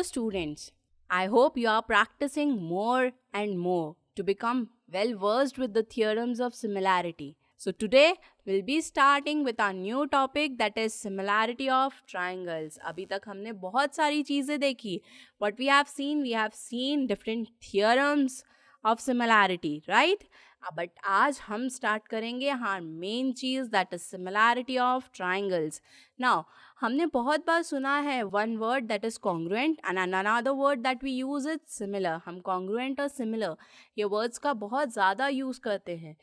Hello, students. I hope you are practicing more and more to become well versed with the theorems of similarity. So, today we'll be starting with our new topic that is similarity of triangles. अभी तक हमने बहुत सारी चीज़ें देखी. What we have seen different theorems of similarity, right? But आज हम start करेंगे हाँ मेन चीज़ that is similarity of triangles. Now हमने बहुत बार सुना है one word that is congruent and another word that we use it similar. हम कॉन्ग्रुएंट और सिमिलर ये वर्ड्स का बहुत ज़्यादा यूज़ करते हैं.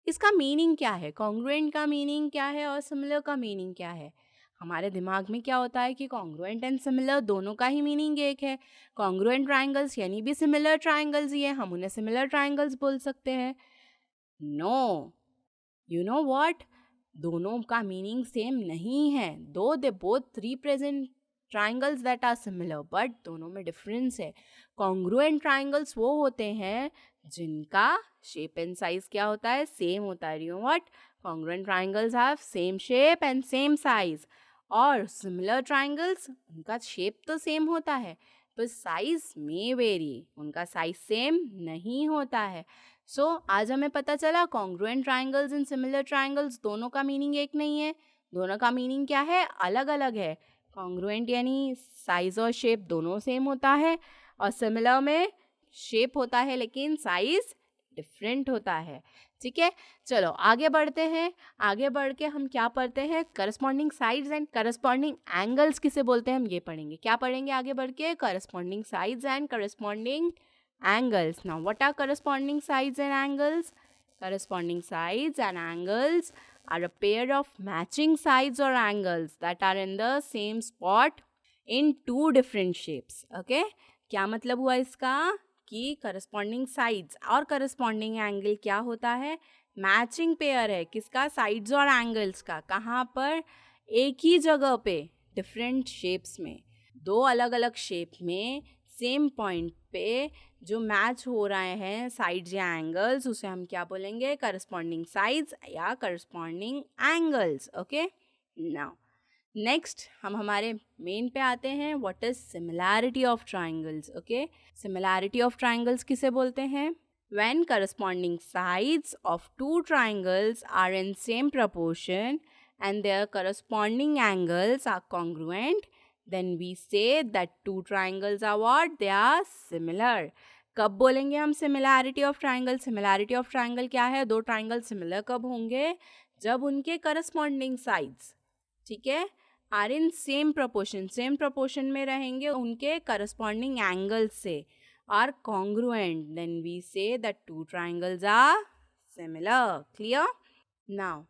इसका मीनिंग क्या है? कॉन्ग्रुएंट का मीनिंग क्या है और सिमिलर का मीनिंग क्या है? हमारे दिमाग में क्या होता है कि कॉन्ग्रुएंट एंड सिमिलर दोनों का ही मीनिंग एक है. कॉन्ग्रुएंट ट्राइंगल्स यानी भी सिमिलर ट्राइंगल्स ही है, हम उन्हें सिमिलर ट्राइंगल्स बोल सकते हैं. नो, यू नो वॉट, दोनों का मीनिंग सेम नहीं है. Though they both represent triangles that are similar but दोनों में डिफरेंस है. कॉन्ग्रुएंट ट्राइंगल्स वो होते हैं जिनका शेप एंड साइज क्या होता है? सेम होता है. You know what, congruent triangles have same shape and same size. और सिमिलर ट्राइंगल्स उनका शेप तो सेम होता है पर साइज में वेरी, उनका साइज सेम नहीं होता है. सो आज हमें पता चला congruent triangles and similar triangles दोनों का मीनिंग एक नहीं है. दोनों का मीनिंग क्या है? अलग अलग है. कॉन्ग्रुएंट यानी साइज और शेप दोनों सेम होता है और सिमिलर में शेप होता है लेकिन साइज डिफरेंट होता है. ठीक है, चलो आगे बढ़ते हैं. आगे बढ़ के हम क्या पढ़ते हैं? Corresponding sides and corresponding angles किसे बोलते हैं हम ये पढ़ेंगे. क्या पढ़ेंगे आगे बढ़ के? Corresponding sides and corresponding angles. Now, what are corresponding sides and angles? Corresponding sides and angles are a pair of matching sides or angles that are in the same spot in two different shapes. Okay? क्या मतलब हुआ इसका कि corresponding sides और corresponding angle क्या होता है? Matching pair है. किसका? साइड्स और एंगल्स का. कहाँ पर? एक ही जगह पे, डिफरेंट शेप्स में. दो अलग अलग शेप में सेम पॉइंट पे जो मैच हो रहे हैं साइड्स या एंगल्स, उसे हम क्या बोलेंगे? करस्पॉन्डिंग साइड्स या corresponding angles. Okay, now next हम हमारे मेन पे आते हैं. What is similarity of triangles? Okay, similarity of triangles किसे बोलते हैं? When corresponding sides of two triangles are in same proportion and their corresponding angles are congruent, then we say that two triangles are what? They are similar. कब बोलेंगे हम similarity of triangle? Similarity of triangle क्या है? दो triangle similar कब होंगे? जब उनके करस्पॉन्डिंग साइड्स, ठीक है, are in same proportion, same proportion में रहेंगे उनके करस्पॉन्डिंग एंगल्स से, are congruent, then we say that two triangles are similar. Clear? Now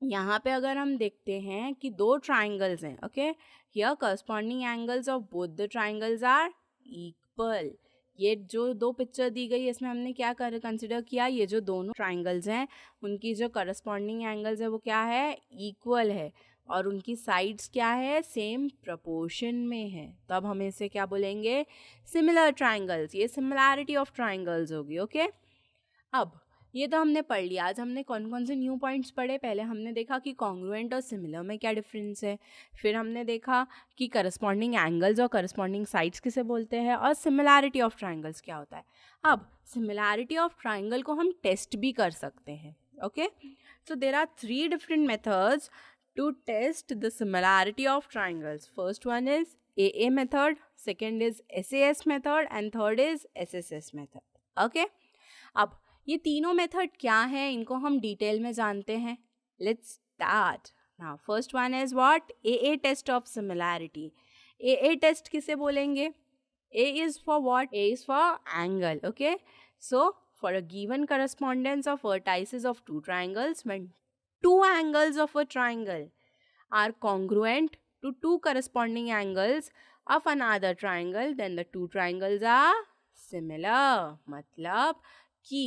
यहाँ पे अगर हम देखते हैं कि दो ट्राइंगल्स हैं. Okay, here corresponding angles of both the triangles are equal. ये जो दो पिक्चर दी गई है इसमें हमने क्या कंसिडर किया? ये जो दोनों ट्राइंगल्स हैं उनकी जो करस्पॉन्डिंग एंगल्स है वो क्या है? इक्वल है. और उनकी साइड्स क्या है? सेम प्रपोर्शन में है. तो अब हम इसे क्या बोलेंगे? Similar triangles. ये सिमिलैरिटी ऑफ ट्राइंगल्स होगी. ओके, अब ये तो हमने पढ़ लिया. आज हमने कौन कौन से न्यू पॉइंट्स पढ़े? पहले हमने देखा कि कॉन्ग्रुएंट और सिमिलर में क्या डिफरेंस है. फिर हमने देखा कि करस्पॉन्डिंग एंगल्स और करस्पॉन्डिंग साइड्स किसे बोलते हैं और सिमिलैरिटी ऑफ ट्राइंगल्स क्या होता है. अब सिमिलैरिटी ऑफ ट्राइंगल को हम टेस्ट भी कर सकते हैं. Okay, so there are 3 different methods to test the similarity of triangles. First one is AA method, second is SAS method and third is SSS method. Okay, अब ये तीनों method क्या हैं इनको हम डिटेल में जानते हैं. Let's start now. First one is what? AA test of similarity. AA test किसे बोलेंगे? A is for what? A is for angle. Okay, so for a given correspondence of vertices of two triangles when two angles of a triangle are congruent to two corresponding angles of another triangle, then the two triangles are similar. मतलब कि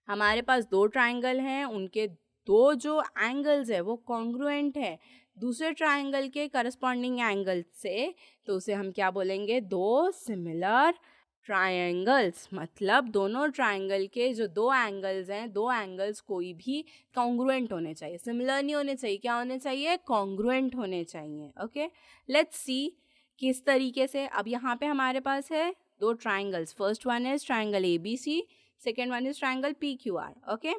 हमारे पास दो triangle हैं, उनके दो जो angles है वो कॉन्ग्रुएंट है दूसरे ट्राइंगल के करस्पॉन्डिंग एंगल से, तो उसे हम क्या बोलेंगे? दो सिमिलर ट्रायंगल्स. मतलब दोनों ट्रायंगल के जो दो एंगल्स हैं, दो एंगल्स कोई भी कॉन्ग्रुएंट होने चाहिए, सिमिलर नहीं होने चाहिए. क्या होने चाहिए? कॉन्ग्रुएंट होने चाहिए. ओके, लेट्स सी किस तरीके से? अब यहाँ पे हमारे पास है दो triangles. First one is triangle ABC, second one is triangle PQR. Okay,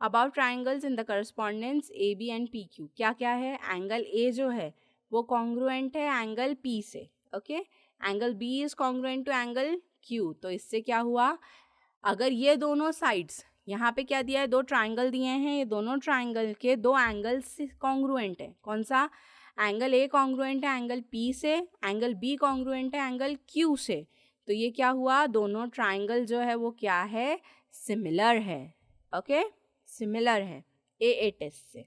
about triangles in the correspondence AB and PQ. क्या क्या है? एंगल A जो है वो कॉन्ग्रुएंट है एंगल P से. Okay, angle B is congruent to angle Q. तो इससे क्या हुआ, अगर ये दोनों साइड्स, यहाँ पे क्या दिया है, दो ट्राइंगल दिए हैं, ये दोनों ट्राइंगल के दो एंगल्स कॉन्ग्रुएंट है. कौन सा? एंगल A कॉन्ग्रुएंट है एंगल P से, एंगल B कॉन्ग्रुएंट है एंगल Q से. तो ये क्या हुआ, दोनों ट्राइंगल जो है वो क्या है, सिमिलर है. ओके, सिमिलर है AA टेस्ट से.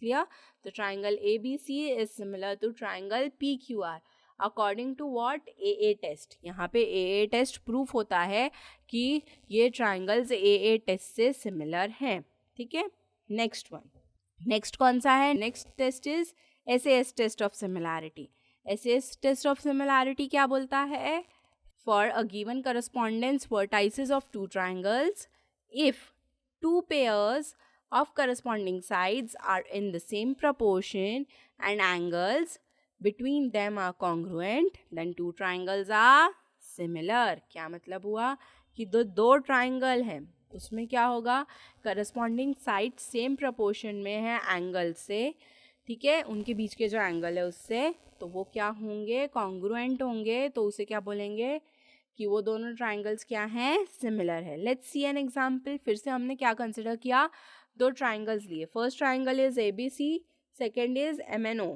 क्लियर? तो triangle ABC is similar to triangle PQR according to what? AA test. यहाँ पे AA टेस्ट प्रूफ होता है कि ये ट्राइंगल्स AA टेस्ट से सिमिलर हैं. ठीक है, नेक्स्ट वन. नेक्स्ट कौन सा है? Next test is SAS test of similarity. SAS test of similarity क्या बोलता है? For a given correspondence vertices of two triangles, if two pairs of corresponding sides are in the same proportion and angles between them are congruent, then two triangles are similar. क्या मतलब हुआ कि दो triangle हैं, उसमें क्या होगा, corresponding side same proportion में है एंगल से. ठीक है, उनके बीच के जो एंगल है उससे, तो वो क्या होंगे, कॉन्ग्रुएंट होंगे. तो उसे क्या बोलेंगे कि वो दोनों ट्राइंगल्स क्या हैं, सिमिलर है. Let's see an example. फिर से हमने क्या कंसिडर किया, दो ट्राइंगल्स लिए. First triangle is ABC, second is MNO.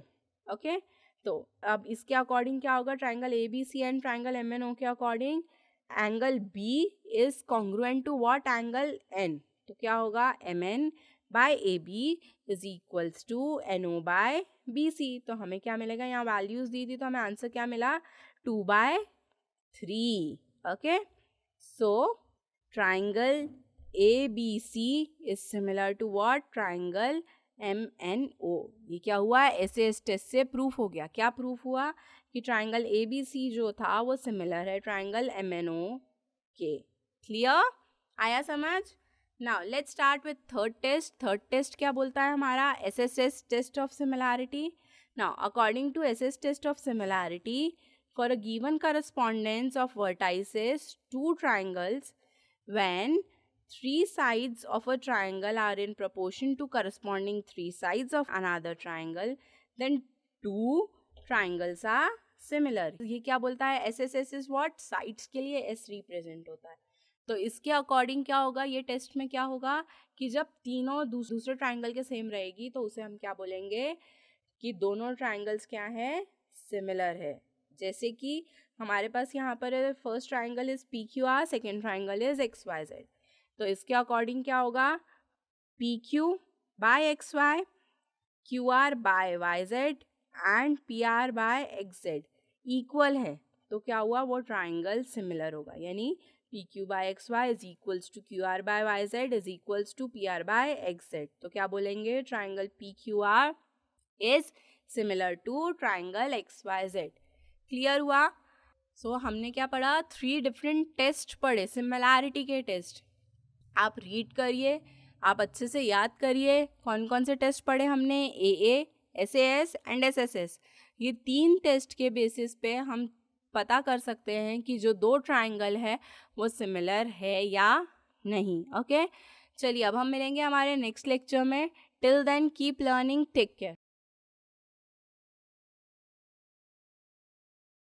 Okay, तो अब इसके अकॉर्डिंग क्या होगा, triangle ABC and triangle MNO के according angle B is congruent to what, angle N. तो क्या होगा, MN by AB is equals to NO by BC. तो हमें क्या मिलेगा, यहाँ वैल्यूज दी थी तो हमें आंसर क्या मिला, 2/3. Okay, so triangle ABC is similar to what? Triangle MNO. ये क्या हुआ, SAS टेस्ट से प्रूफ हो गया. क्या प्रूफ हुआ कि ट्राइंगल ABC जो था वो सिमिलर है ट्राइंगल MNO के. क्लियर? आया समझ? Now let's start with third test. Third test क्या बोलता है हमारा, SSS test of similarity. Now according to SS test of similarity, for a given correspondence of vertices two triangles, when three sides of a triangle are in proportion to corresponding three sides of another triangle, then two triangles are similar. ये क्या बोलता है, SSS is what? sides के लिए S represent होता है. तो इसके अकॉर्डिंग क्या होगा, ये टेस्ट में क्या होगा कि जब तीनों दूसरे ट्राइंगल के सेम रहेगी तो उसे हम क्या बोलेंगे कि दोनों ट्राइंगल्स क्या है, सिमिलर है. जैसे कि हमारे पास यहाँ पर first triangle is PQR, second triangle is XYZ. तो इसके अकॉर्डिंग क्या होगा, PQ by XY, QR by YZ and PR by XZ equal है. तो क्या हुआ, वो ट्राइंगल सिमिलर होगा. यानी PQ by XY is equals to QR by YZ is equals to PR by XZ. तो क्या बोलेंगे, triangle PQR is similar to triangle XYZ. Clear हुआ? सो हमने क्या पढ़ा, 3 डिफरेंट टेस्ट पढ़े, सिमिलैरिटी के टेस्ट. आप रीड करिए, आप अच्छे से याद करिए कौन कौन से टेस्ट पढ़े हमने. AA, SAS and SSS. ये 3 टेस्ट के बेसिस पे हम पता कर सकते हैं कि जो दो ट्राइंगल है वो सिमिलर है या नहीं. ओके, चलिए अब हम मिलेंगे हमारे नेक्स्ट लेक्चर में. Till then keep learning, take care.